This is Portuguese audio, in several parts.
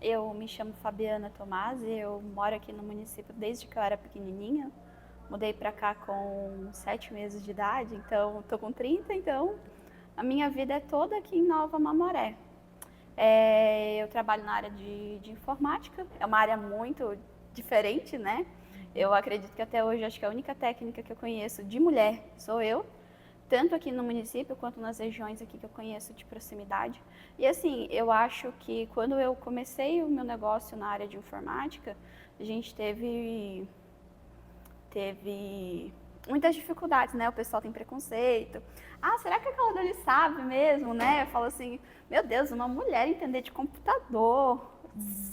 Eu me chamo Fabiana Tomasi, eu moro aqui no município desde que eu era pequenininha. Mudei para cá com 7 meses de idade, então estou com 30, então a minha vida é toda aqui em Nova Mamoré. Eu trabalho na área de informática, é uma área muito diferente, né? Eu acredito que até hoje acho que a única técnica que eu conheço de mulher sou eu, tanto aqui no município quanto nas regiões aqui que eu conheço de proximidade. E assim, eu acho que quando eu comecei o meu negócio na área de informática, a gente teve muitas dificuldades, né? O pessoal tem preconceito. Ah, será que aquela dali sabe mesmo, né? Fala assim, meu Deus, uma mulher entender de computador,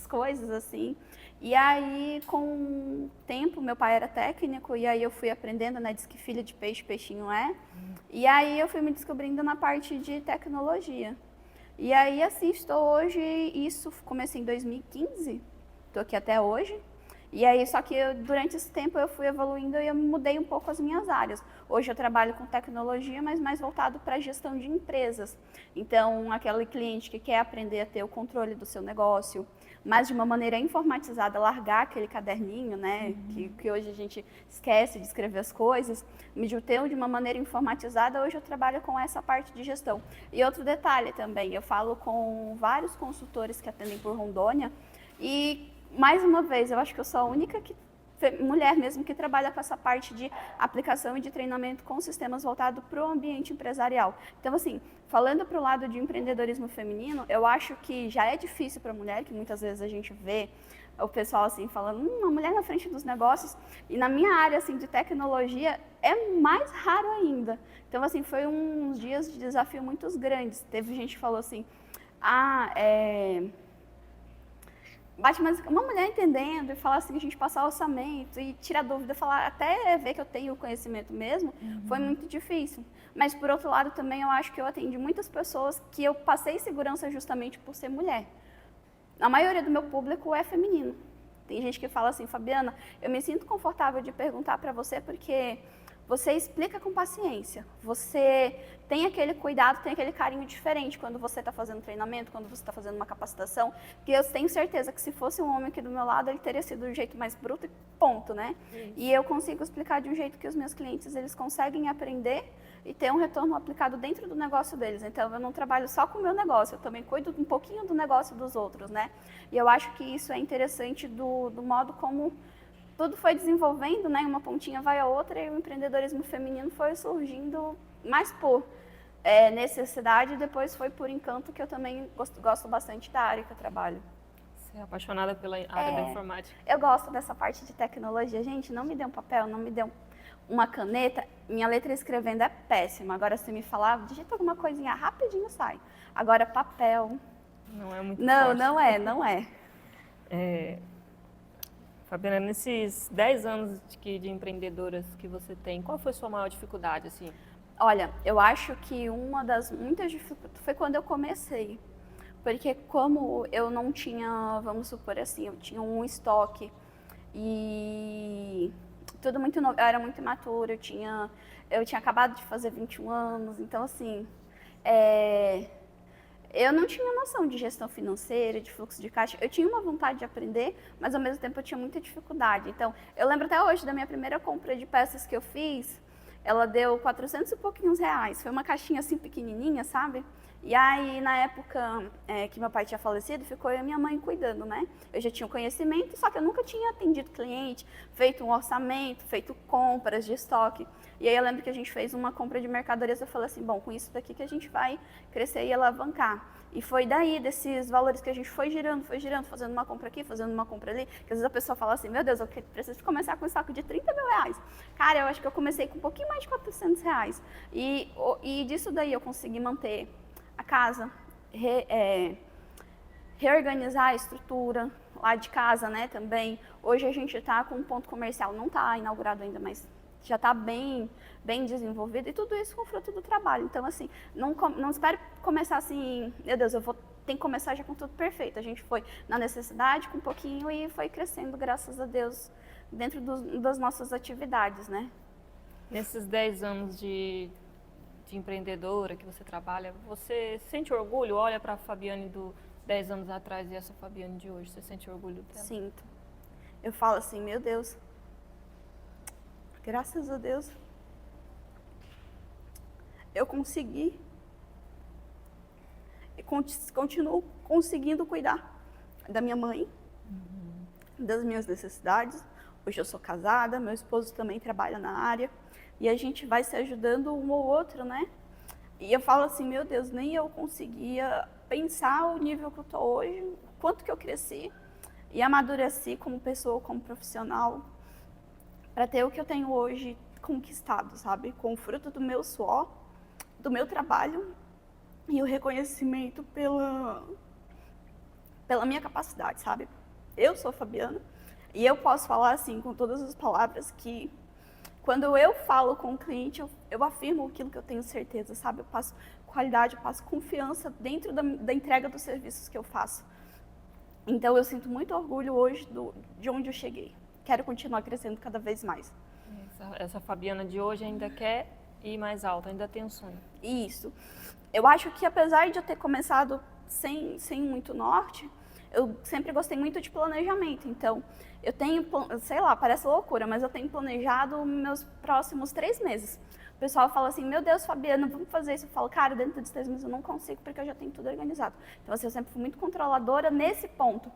coisas assim. E aí, com o tempo, meu pai era técnico, e aí eu fui aprendendo, né? Diz que filho de peixe, peixinho é. E aí eu fui me descobrindo na parte de tecnologia. E aí, assim, estou hoje, isso comecei em 2015, estou aqui até hoje. E aí, só que durante esse tempo eu fui evoluindo e eu mudei um pouco as minhas áreas. Hoje eu trabalho com tecnologia, mas mais voltado para a gestão de empresas. Então, aquele cliente que quer aprender a ter o controle do seu negócio, mas de uma maneira informatizada, largar aquele caderninho, né, que hoje a gente esquece de escrever as coisas, me ter de uma maneira informatizada, hoje eu trabalho com essa parte de gestão. E outro detalhe também, eu falo com vários consultores que atendem por Rondônia e mais uma vez, eu acho que eu sou a única mulher mesmo que trabalha com essa parte de aplicação e de treinamento com sistemas voltados para o ambiente empresarial. Então, assim, falando para o lado de empreendedorismo feminino, eu acho que já é difícil para a mulher, que muitas vezes a gente vê o pessoal assim falando, uma mulher na frente dos negócios, e na minha área assim de tecnologia é mais raro ainda. Então, assim, foi uns dias de desafio muito grandes. Teve gente que falou assim, bate mais uma mulher entendendo e falar assim, a gente passar orçamento e tirar dúvida, falar até ver que eu tenho o conhecimento mesmo, foi muito difícil. Mas por outro lado também eu acho que eu atendi muitas pessoas que eu passei segurança justamente por ser mulher. A maioria do meu público é feminino. Tem gente que fala assim, Fabiana, eu me sinto confortável de perguntar para você porque você explica com paciência. Você tem aquele cuidado, tem aquele carinho diferente quando você está fazendo treinamento, quando você está fazendo uma capacitação, que eu tenho certeza que se fosse um homem aqui do meu lado, ele teria sido do jeito mais bruto e ponto, né? Isso. E eu consigo explicar de um jeito que os meus clientes, eles conseguem aprender e ter um retorno aplicado dentro do negócio deles. Então, eu não trabalho só com o meu negócio, eu também cuido um pouquinho do negócio dos outros, né? E eu acho que isso é interessante do modo como tudo foi desenvolvendo, né? Uma pontinha vai a outra e o empreendedorismo feminino foi surgindo mais por necessidade e depois foi por encanto, que eu também gosto bastante da área que eu trabalho. Você é apaixonada pela área da informática? Eu gosto dessa parte de tecnologia. Gente, não me dê um papel, não me dê uma caneta. Minha letra escrevendo é péssima. Agora, se me falar, digita alguma coisinha, rapidinho sai. Agora, papel... Não é muito Não, forte. não é. Fabiana, nesses 10 anos de empreendedoras que você tem, qual foi a sua maior dificuldade, assim? Olha, eu acho que uma das muitas dificuldades foi quando eu comecei. Porque como eu não tinha, vamos supor assim, eu tinha um estoque e tudo muito novo, eu era muito imatura, eu tinha acabado de fazer 21 anos, então assim, eu não tinha noção de gestão financeira, de fluxo de caixa. Eu tinha uma vontade de aprender, mas ao mesmo tempo eu tinha muita dificuldade. Então, eu lembro até hoje da minha primeira compra de peças que eu fiz, ela deu 400 e pouquinhos reais. Foi uma caixinha assim pequenininha, sabe? E aí, na época que meu pai tinha falecido, ficou eu e minha mãe cuidando, né? Eu já tinha o conhecimento, só que eu nunca tinha atendido cliente, feito um orçamento, feito compras de estoque. E aí eu lembro que a gente fez uma compra de mercadorias, eu falei assim, bom, com isso daqui que a gente vai crescer e alavancar. E foi daí, desses valores que a gente foi girando, fazendo uma compra aqui, fazendo uma compra ali, que às vezes a pessoa fala assim, meu Deus, eu preciso começar com um estoque de 30 mil reais. Cara, eu acho que eu comecei com um pouquinho mais de 400 reais. E disso daí eu consegui manter a casa, reorganizar a estrutura lá de casa, né, também. Hoje a gente está com um ponto comercial, não está inaugurado ainda, mas já está bem desenvolvido, e tudo isso com fruto do trabalho. Então, assim, não espere começar assim, meu Deus, tem que começar já com tudo perfeito. A gente foi na necessidade, com um pouquinho, e foi crescendo, graças a Deus, dentro das nossas atividades, né? Nesses 10 anos de empreendedora que você trabalha, você sente orgulho? Olha para a Fabiane 10 anos atrás e essa Fabiane de hoje? Você sente orgulho dela? Sinto. Eu falo assim, meu Deus, graças a Deus, eu consegui e continuo conseguindo cuidar da minha mãe, das minhas necessidades. Hoje eu sou casada, meu esposo também trabalha na área e a gente vai se ajudando um ao outro, né? E eu falo assim, meu Deus, nem eu conseguia pensar o nível que eu tô hoje, quanto que eu cresci e amadureci como pessoa, como profissional, para ter o que eu tenho hoje conquistado, sabe? Com o fruto do meu suor, do meu trabalho e o reconhecimento pela minha capacidade, sabe? Eu sou a Fabiana e eu posso falar assim com todas as palavras que quando eu falo com o cliente, eu afirmo aquilo que eu tenho certeza, sabe? Eu passo qualidade, eu passo confiança dentro da entrega dos serviços que eu faço. Então eu sinto muito orgulho hoje de onde eu cheguei. Quero continuar crescendo cada vez mais. Essa Fabiana de hoje ainda quer ir mais alto, ainda tem um sonho. Isso. Eu acho que apesar de eu ter começado sem muito norte, eu sempre gostei muito de planejamento. Então, eu tenho, sei lá, parece loucura, mas eu tenho planejado meus próximos 3 meses. O pessoal fala assim, meu Deus, Fabiana, vamos fazer isso. Eu falo, cara, dentro de 3 meses eu não consigo porque eu já tenho tudo organizado. Então, assim, eu sempre fui muito controladora nesse ponto.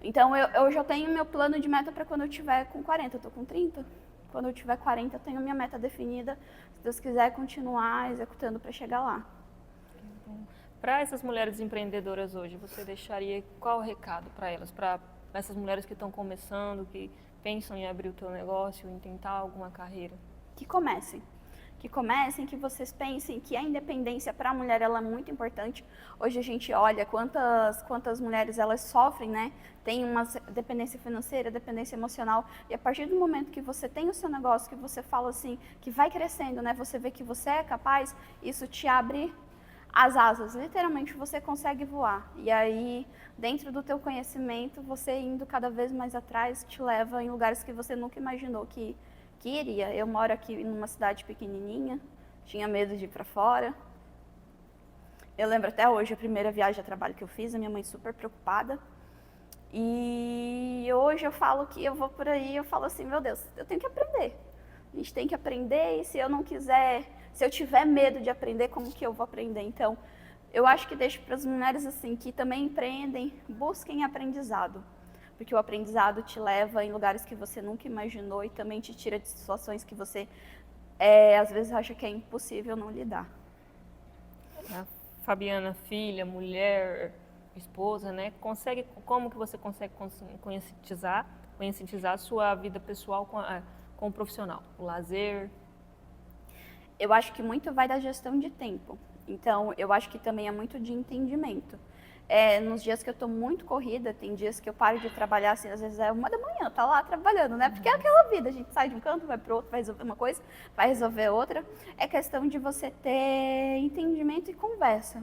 Então, eu já tenho meu plano de meta para quando eu tiver com 40. Eu tô com 30. Quando eu tiver 40, eu tenho minha meta definida. Se Deus quiser, continuar executando para chegar lá. Para essas mulheres empreendedoras hoje, você deixaria qual o recado para elas? Para essas mulheres que estão começando, que pensam em abrir o teu negócio, em tentar alguma carreira? Que comecem. Que comecem, que vocês pensem que a independência para a mulher ela é muito importante. Hoje a gente olha quantas mulheres elas sofrem, né? Tem uma dependência financeira, dependência emocional. E a partir do momento que você tem o seu negócio, que você fala assim, que vai crescendo, né? Você vê que você é capaz, isso te abre as asas. Literalmente você consegue voar. E aí, dentro do teu conhecimento, você indo cada vez mais atrás, te leva em lugares que você nunca imaginou que iria. Eu moro aqui numa cidade pequenininha, tinha medo de ir para fora. Eu lembro até hoje a primeira viagem a trabalho que eu fiz, a minha mãe super preocupada. E hoje eu falo que eu vou por aí, eu falo assim, meu Deus, eu tenho que aprender. A gente tem que aprender e se eu não quiser, se eu tiver medo de aprender, como que eu vou aprender? Então, eu acho que deixo para as mulheres assim que também empreendem, busquem aprendizado. Porque o aprendizado te leva em lugares que você nunca imaginou e também te tira de situações que você, às vezes, acha que é impossível não lidar. A Fabiana, filha, mulher, esposa, né? Como que você consegue conscientizar a sua vida pessoal com o profissional? O lazer? Eu acho que muito vai da gestão de tempo. Então, eu acho que também é muito de entendimento. Nos dias que eu tô muito corrida, tem dias que eu paro de trabalhar, assim, às vezes é 1 da manhã, tá lá trabalhando, né? Porque é aquela vida, a gente sai de um canto, vai pro outro, vai resolver uma coisa, vai resolver outra. É questão de você ter entendimento e conversa.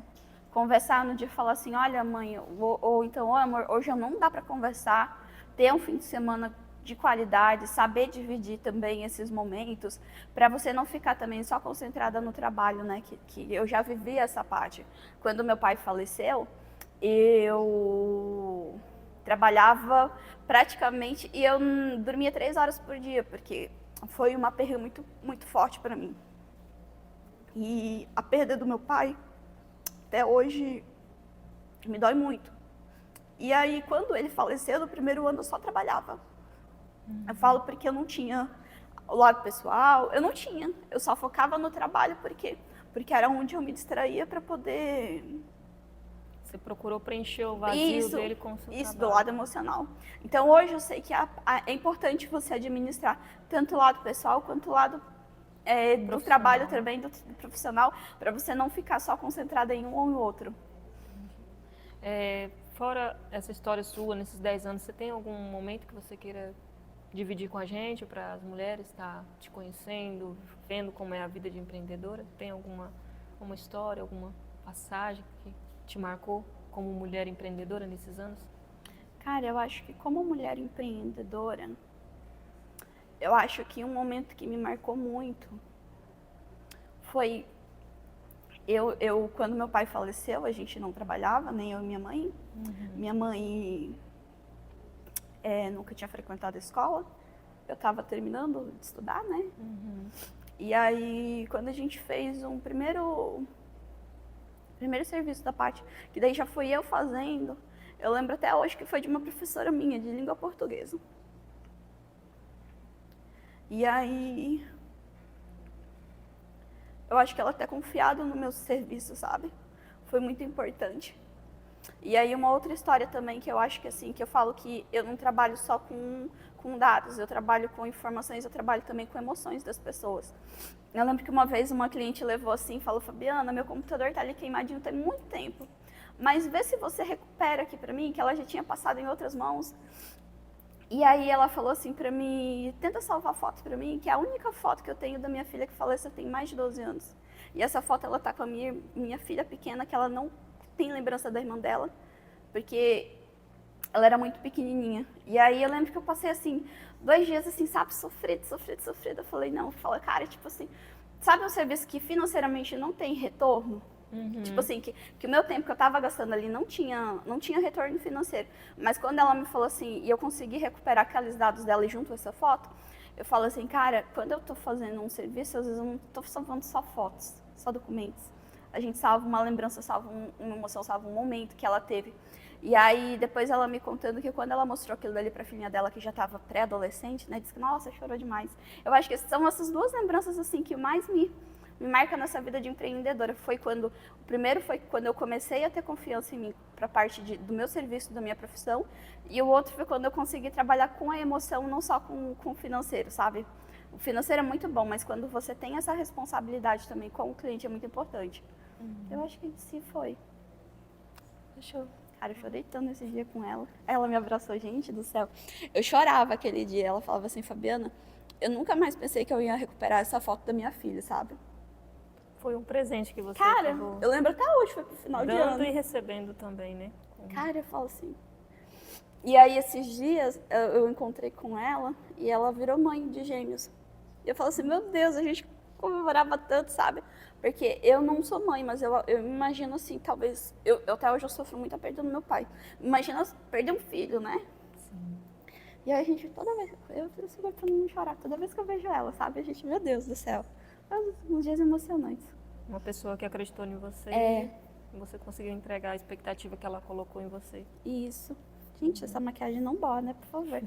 Conversar no dia e falar assim, olha mãe, ou então, amor, hoje não dá para conversar, ter um fim de semana de qualidade, saber dividir também esses momentos, para você não ficar também só concentrada no trabalho, né? Que eu já vivi essa parte. Quando meu pai faleceu, eu trabalhava praticamente e eu dormia 3 horas por dia, porque foi uma perda muito, muito forte para mim. E a perda do meu pai, até hoje, me dói muito. E aí, quando ele faleceu, no primeiro ano eu só trabalhava. Eu falo porque eu não tinha o lado pessoal, eu não tinha. Eu só focava no trabalho, porque era onde eu me distraía para poder... Você procurou preencher o vazio dele com o seu Isso, trabalho. do lado emocional. Então, hoje eu sei que é importante você administrar tanto o lado pessoal quanto o lado do trabalho também, do profissional, para você não ficar só concentrada em um ou em outro. Fora essa história sua, nesses 10 anos, você tem algum momento que você queira dividir com a gente, para as mulheres estar te conhecendo, vendo como é a vida de empreendedora? Tem alguma história, alguma passagem que te marcou como mulher empreendedora nesses anos? Cara, eu acho que como mulher empreendedora, eu acho que um momento que me marcou muito foi quando meu pai faleceu, a gente não trabalhava, nem eu e minha mãe, Minha mãe nunca tinha frequentado a escola. Eu estava terminando de estudar, né? E aí, quando a gente fez um primeiro serviço da parte, que daí já fui eu fazendo, eu lembro até hoje que foi de uma professora minha, de língua portuguesa. E aí, eu acho que ela ter confiado no meu serviço, sabe? Foi muito importante. E aí uma outra história também que eu acho que assim, que eu falo que eu não trabalho só com dados, eu trabalho com informações, eu trabalho também com emoções das pessoas. Eu lembro que uma vez uma cliente levou assim e falou, Fabiana, meu computador tá ali queimadinho tem muito tempo, mas vê se você recupera aqui pra mim, que ela já tinha passado em outras mãos. E aí ela falou assim pra mim, tenta salvar a foto pra mim, que é a única foto que eu tenho da minha filha que faleceu tem mais de 12 anos. E essa foto ela tá com a minha filha pequena, que ela não tem lembrança da irmã dela, porque ela era muito pequenininha. E aí eu lembro que eu passei assim, 2 dias assim, sabe, sofrido. Eu falei, não, fala, cara, tipo assim, sabe um serviço que financeiramente não tem retorno? Tipo assim, que o meu tempo que eu tava gastando ali não tinha retorno financeiro. Mas quando ela me falou assim, e eu consegui recuperar aqueles dados dela e junto essa foto, eu falo assim, cara, quando eu tô fazendo um serviço, às vezes eu não tô salvando só fotos, só documentos. A gente salva uma lembrança, salva uma emoção, salva um momento que ela teve. E aí, depois ela me contando que quando ela mostrou aquilo dali pra filhinha dela, que já estava pré-adolescente, né, disse que, nossa, chorou demais. Eu acho que são essas 2 lembranças, assim, que mais me marca nessa vida de empreendedora. O primeiro foi quando eu comecei a ter confiança em mim para a parte do meu serviço, da minha profissão, e o outro foi quando eu consegui trabalhar com a emoção, não só com o financeiro, sabe? O financeiro é muito bom, mas quando você tem essa responsabilidade também com o cliente é muito importante. Eu acho que se foi. Fechou. Cara, eu chorei tanto esse dia com ela. Ela me abraçou, gente do céu. Eu chorava aquele dia. Ela falava assim, Fabiana, eu nunca mais pensei que eu ia recuperar essa foto da minha filha, sabe? Foi um presente que você Cara, acabou eu lembro até hoje, foi pro final de ano. dando e recebendo também, né? Cara, eu falo assim. E aí, esses dias, eu encontrei com ela e ela virou mãe de gêmeos. E eu falo assim, meu Deus, a gente comemorava tanto, sabe? Porque eu não sou mãe, mas eu imagino assim, talvez... Eu até hoje eu sofro muito a perda do meu pai. Imagina perder um filho, né? Sim. E aí a gente, toda vez... Eu sou pra não chorar, toda vez que eu vejo ela, sabe? A gente, meu Deus do céu. Uns dias emocionantes. Uma pessoa que acreditou em você e você conseguiu entregar a expectativa que ela colocou em você. Isso. Gente, essa maquiagem não borra, né? Por favor.